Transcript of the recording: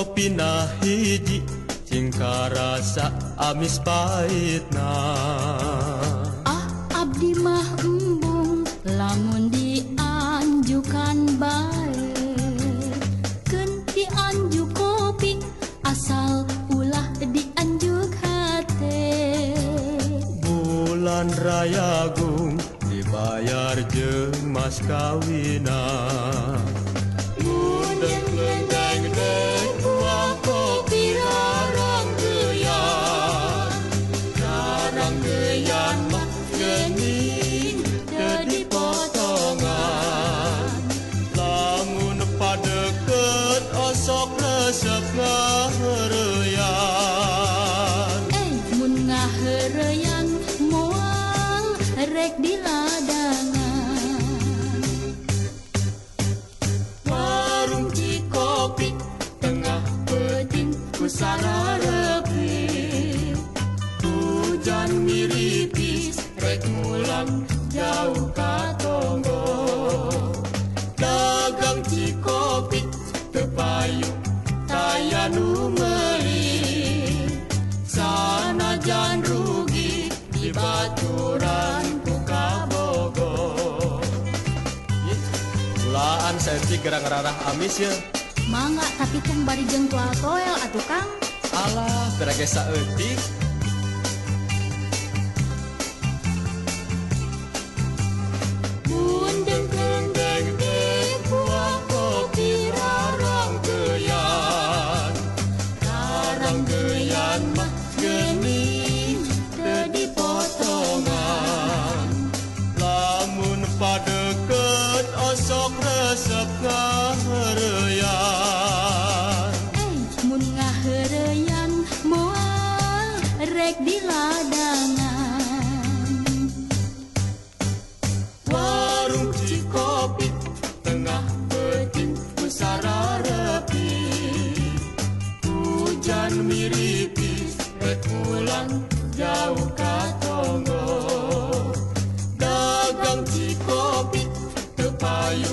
kopi na hiji tingkah rasa amis pahitna. Abdi mah embung lamun dianjukan bae. Keun dianjuk kopi asal ulah dianjuk hate. Bulan rayagung dibayar jeung mas kawina. Mundeng lendeng deng buah kopi rarang geyan mah geuning teu dipotongan. Lamun padeukeut osok resep ngaheureyan. Mun ngaheureyan moal rek di ladangan. Warung Cikopi tengah peuting ku sararepi. Hujan miripis rek mulang jauh ka tonggo. Dagang Cikopi teu payu taya nu meuli. Sanajan rugi di baturan ku kabogo. Ulaan sensi gerang rarah amis ya. Mangga tapi can bari jeung toel atuh Kang. Alah berage saeutik. Mundeng lendeng deng buah kopi rarang geyan mah geuning teu dipotongan. Lamun padeukeut osok resep ngaheureyan. Mun ngaheureyan moal rek di ladangan. Warung Cikopi tengah peuting ku sararepi. Hujan miripis rek mulang jauh ka tonggo. Dagang Cikopi teu payu